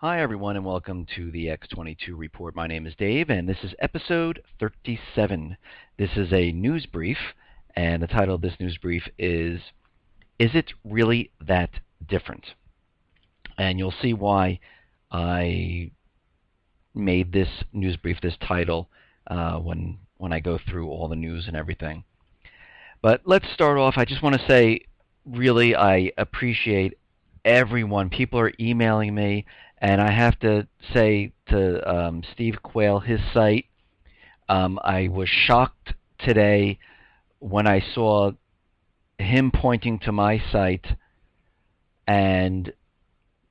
Hi, everyone, and welcome to the X22 Report. My name is Dave, and this is episode 37. This is a news brief, and the title of this news brief is It Really That Different? And you'll see why I made this news brief, this title, when I go through all the news and everything. But let's start off. I just want to say, really, I appreciate everyone. People are emailing me, and I have to say to Steve Quayle, his site, I was shocked today when I saw him pointing to my site and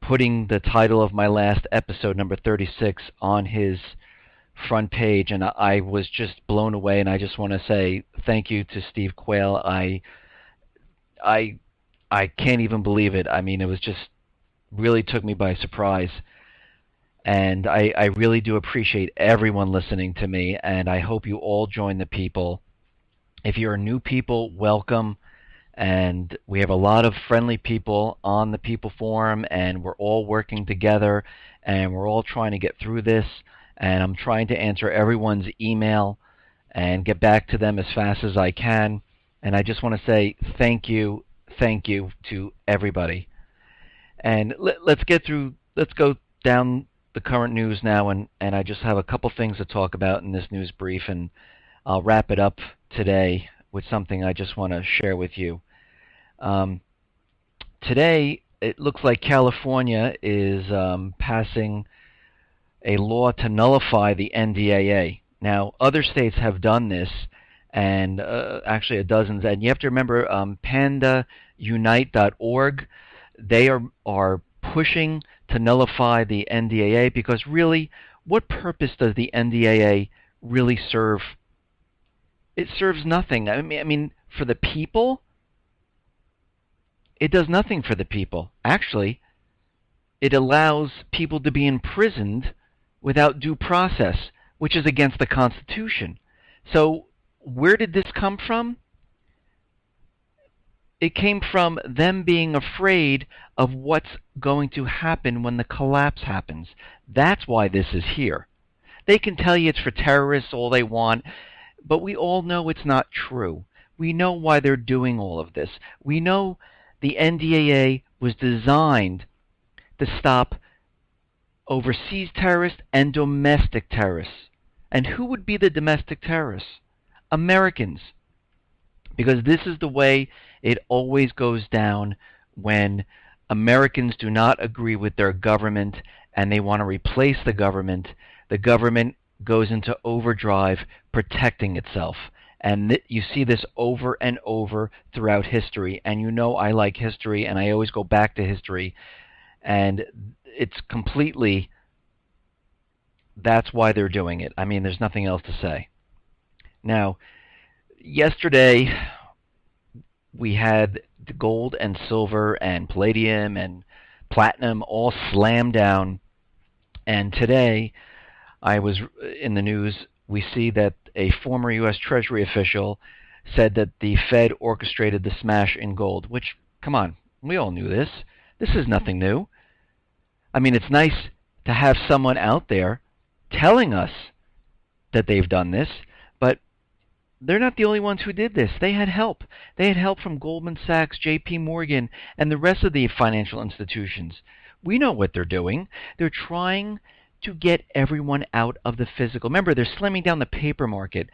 putting the title of my last episode, number 36, on his front page, and I was just blown away. And I just want to say thank you to Steve Quayle. I can't even believe it. I mean, it was just really took me by surprise. And I really do appreciate everyone listening to me, and I hope you all join the people. If you're new people, welcome. And we have a lot of friendly people on the People Forum, and we're all working together, and we're all trying to get through this. And I'm trying to answer everyone's email and get back to them as fast as I can. And I just want to say thank you to everybody. And let's go down the current news now, and I just have a couple things to talk about in this news brief, and I'll wrap it up today with something I just want to share with you. Today, it looks like California is passing a law to nullify the NDAA. Now, other states have done this, and actually a dozen. And you have to remember pandaunite.org. They are pushing to nullify the NDAA because really, what purpose does the NDAA really serve? It serves nothing. I mean, for the people, it does nothing for the people. Actually, it allows people to be imprisoned without due process, which is against the Constitution. So where did this come from? It came from them being afraid of what's going to happen when the collapse happens. That's why this is here. They can tell you it's for terrorists all they want, but we all know it's not true. We know why they're doing all of this. We know the NDAA was designed to stop overseas terrorists and domestic terrorists. And who would be the domestic terrorists? Americans. Because this is the way it always goes down when Americans do not agree with their government and they want to replace the government. The government goes into overdrive protecting itself. And you see this over and over throughout history. And you know I like history, and I always go back to history. And it's completely, that's why they're doing it. I mean, there's nothing else to say. Now, yesterday, we had the gold and silver and palladium and platinum all slammed down. And today, I was in the news, we see that a former U.S. Treasury official said that the Fed orchestrated the smash in gold, which, come on, we all knew this. This is nothing new. I mean, it's nice to have someone out there telling us that they've done this, but they're not the only ones who did this. They had help. They had help from Goldman Sachs, J.P. Morgan, and the rest of the financial institutions. We know what they're doing. They're trying to get everyone out of the physical. Remember, they're slimming down the paper market.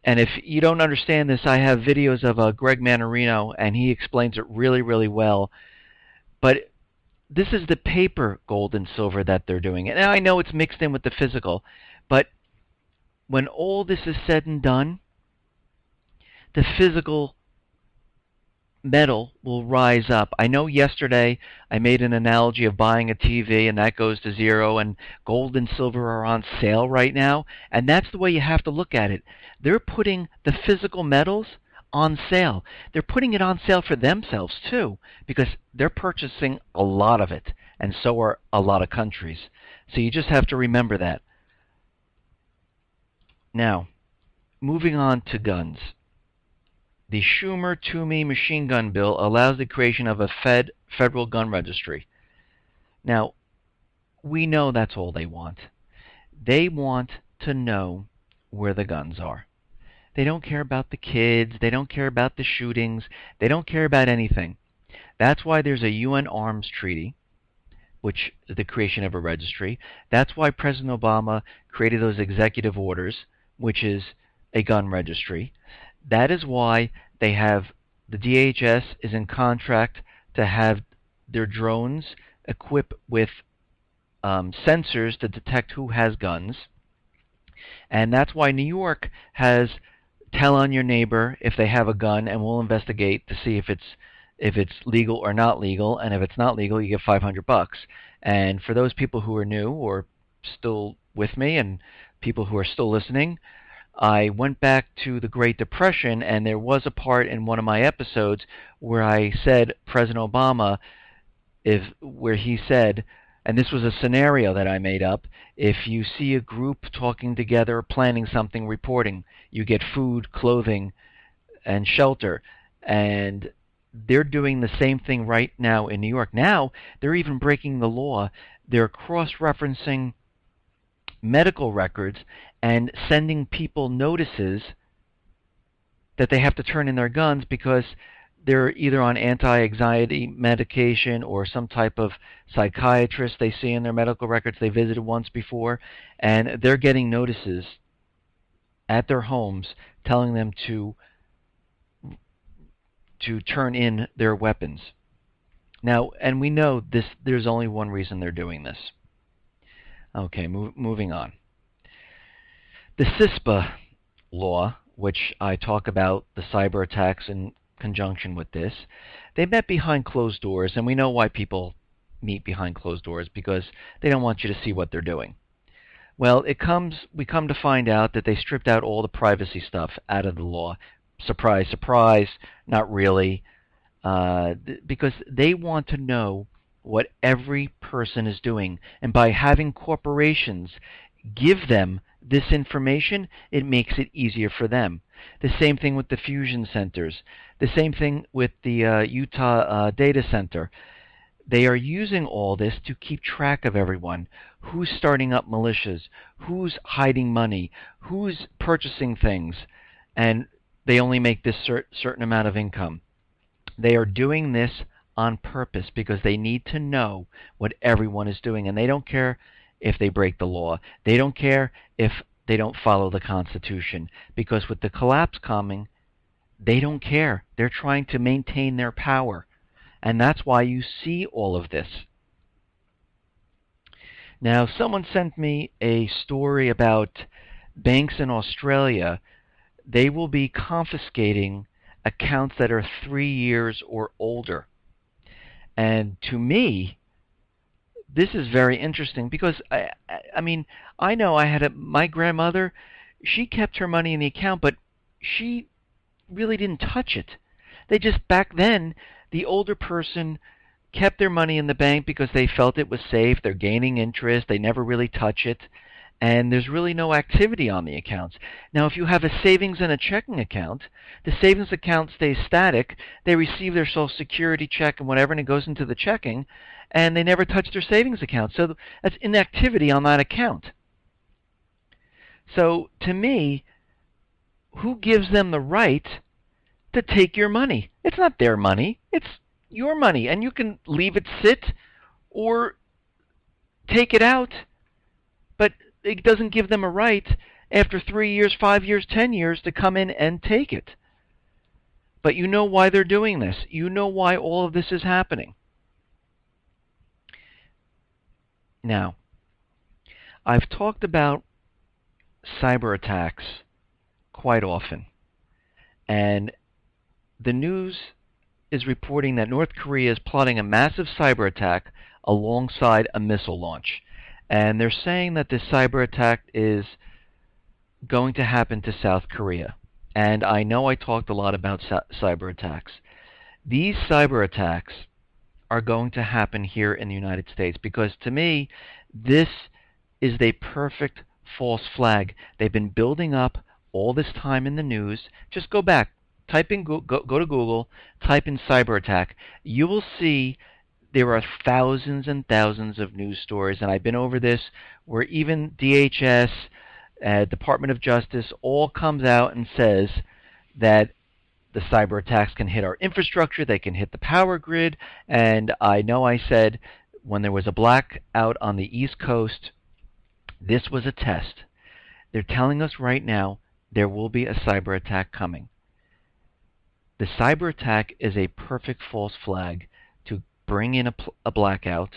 And if you don't understand this, I have videos of Greg Manarino, and he explains it really, really well. But this is the paper gold and silver that they're doing. And I know it's mixed in with the physical, but when all this is said and done, the physical metal will rise up. I know yesterday I made an analogy of buying a TV, and that goes to zero, and gold and silver are on sale right now, and that's the way you have to look at it. They're putting the physical metals on sale. They're putting it on sale for themselves too, because they're purchasing a lot of it, and so are a lot of countries. So you just have to remember that. Now, moving on to guns. The Schumer-Toomey machine gun bill allows the creation of a federal gun registry. Now, we know that's all they want. They want to know where the guns are. They don't care about the kids. They don't care about the shootings. They don't care about anything. That's why there's a UN arms treaty, which is the creation of a registry. That's why President Obama created those executive orders, which is a gun registry. That is why they have the DHS is in contract to have their drones equipped with sensors to detect who has guns. And that's why New York has tell on your neighbor if they have a gun, and we'll investigate to see if it's legal or not legal. And if it's not legal, you get $500. And for those people who are new or still with me, and people who are still listening, I went back to the Great Depression, and there was a part in one of my episodes where I said President Obama, where he said, and this was a scenario that I made up, if you see a group talking together, planning something, reporting, you get food, clothing, and shelter. And they're doing the same thing right now in New York. Now, they're even breaking the law. They're cross-referencing medical records and sending people notices that they have to turn in their guns because they're either on anti-anxiety medication or some type of psychiatrist they see in their medical records they visited once before, and they're getting notices at their homes telling them to turn in their weapons. Now, and we know this. There's only one reason they're doing this. Okay, moving on. The CISPA law, which I talk about the cyber attacks in conjunction with this, they met behind closed doors, and we know why people meet behind closed doors, because they don't want you to see what they're doing. Well, we come to find out that they stripped out all the privacy stuff out of the law. Surprise, surprise, not really, because they want to know what every person is doing. And by having corporations give them this information, it makes it easier for them. The same thing with the fusion centers. The same thing with the Utah data center. They are using all this to keep track of everyone. Who's starting up militias? Who's hiding money? Who's purchasing things? And they only make this certain amount of income. They are doing this on purpose because they need to know what everyone is doing. And they don't care if they break the law. They don't care if they don't follow the Constitution. Because with the collapse coming, they don't care. They're trying to maintain their power. And that's why you see all of this. Now, someone sent me a story about banks in Australia. They will be confiscating accounts that are 3 years or older. And to me, this is very interesting because, I mean, I know my grandmother, she kept her money in the account, but she really didn't touch it. They just, back then, the older person kept their money in the bank because they felt it was safe. They're gaining interest. They never really touch it. And there's really no activity on the accounts. Now, if you have a savings and a checking account, the savings account stays static. They receive their Social Security check and whatever, and it goes into the checking, and they never touch their savings account. So that's inactivity on that account. So to me, who gives them the right to take your money? It's not their money. It's your money, and you can leave it sit or take it out. But it doesn't give them a right after 3 years, 5 years, 10 years to come in and take it. But you know why they're doing this. You know why all of this is happening. Now, I've talked about cyber attacks quite often. And the news is reporting that North Korea is plotting a massive cyber attack alongside a missile launch. And they're saying that this cyber attack is going to happen to South Korea. And I know I talked a lot about cyber attacks. These cyber attacks are going to happen here in the United States because, to me, this is the perfect false flag. They've been building up all this time in the news. Just go back. Type in go to Google, type in cyber attack. You will see There are thousands and thousands of news stories, and I've been over this, where even DHS, Department of Justice, all comes out and says that the cyber attacks can hit our infrastructure, they can hit the power grid, and I know I said when there was a blackout on the East Coast, this was a test. They're telling us right now there will be a cyber attack coming. The cyber attack is a perfect false flag to bring in a blackout,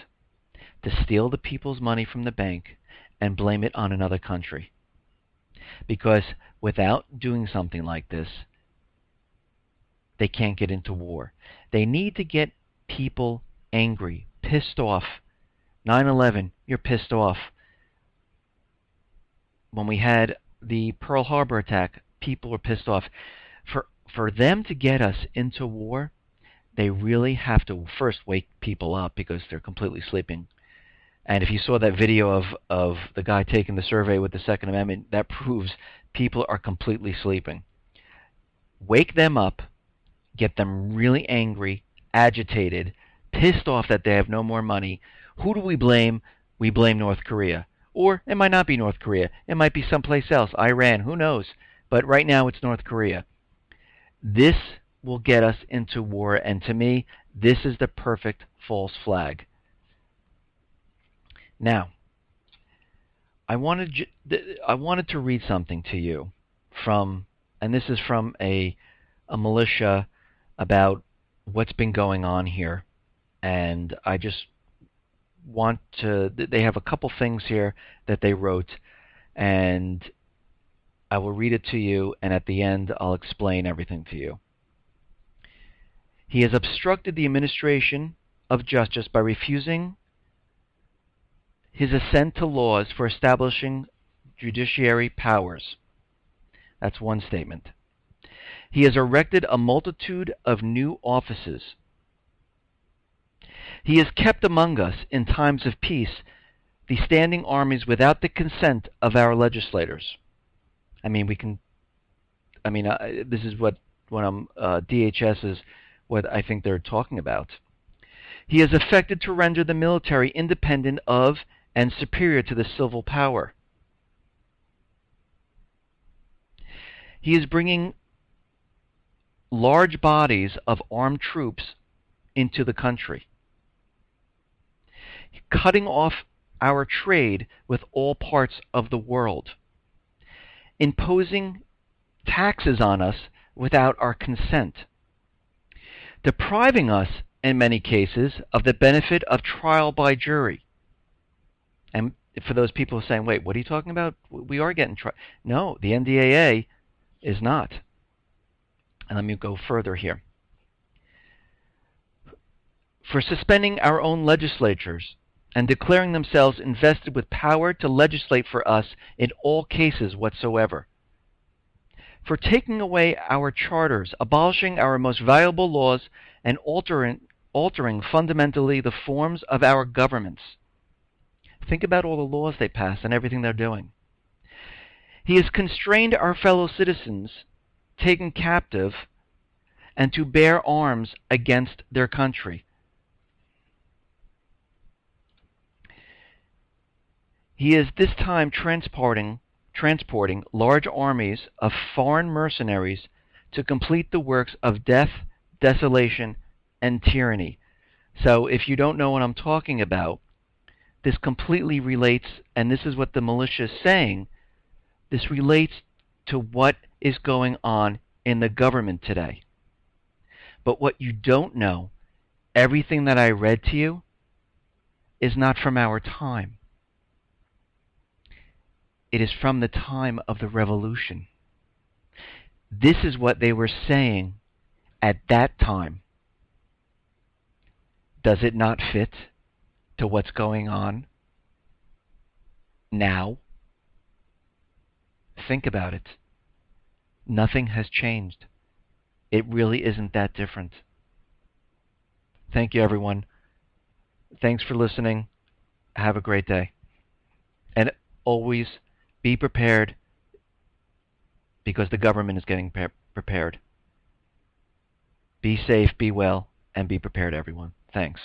to steal the people's money from the bank, and blame it on another country. Because without doing something like this, they can't get into war. They need to get people angry, pissed off. 9/11, you're pissed off. When we had the Pearl Harbor attack, people were pissed off. For them to get us into war, they really have to first wake people up because they're completely sleeping. And if you saw that video of the guy taking the survey with the Second Amendment, that proves people are completely sleeping. Wake them up, get them really angry, agitated, pissed off that they have no more money. Who do we blame? We blame North Korea. Or it might not be North Korea. It might be someplace else, Iran, who knows? But right now it's North Korea. This will get us into war, and to me, this is the perfect false flag. Now, I wanted to read something to you from, and this is from a militia about what's been going on here, and I just want to, they have a couple things here that they wrote, and I will read it to you, and at the end I'll explain everything to you. He has obstructed the administration of justice by refusing his assent to laws for establishing judiciary powers. That's one statement. He has erected a multitude of new offices. He has kept among us, in times of peace, the standing armies without the consent of our legislators. This is what DHS is what I think they're talking about. He has effected to render the military independent of and superior to the civil power. He is bringing large bodies of armed troops into the country, cutting off our trade with all parts of the world, imposing taxes on us without our consent, depriving us, in many cases, of the benefit of trial by jury. And for those people saying, wait, what are you talking about? We are getting trial. No, the NDAA is not. And let me go further here. For suspending our own legislatures and declaring themselves invested with power to legislate for us in all cases whatsoever. For taking away our charters, abolishing our most valuable laws, and altering fundamentally the forms of our governments. Think about all the laws they pass and everything they're doing. He has constrained our fellow citizens, taken captive, and to bear arms against their country. He is this time transporting large armies of foreign mercenaries to complete the works of death, desolation, and tyranny. So if you don't know what I'm talking about, this completely relates, and this is what the militia is saying, this relates to what is going on in the government today. But what you don't know, everything that I read to you, is not from our time. It is from the time of the revolution. This is what they were saying at that time. Does it not fit to what's going on now? Think about it. Nothing has changed. It really isn't that different. Thank you, everyone. Thanks for listening. Have a great day. And always be prepared, because the government is getting prepared. Be safe, be well, and be prepared, everyone. Thanks.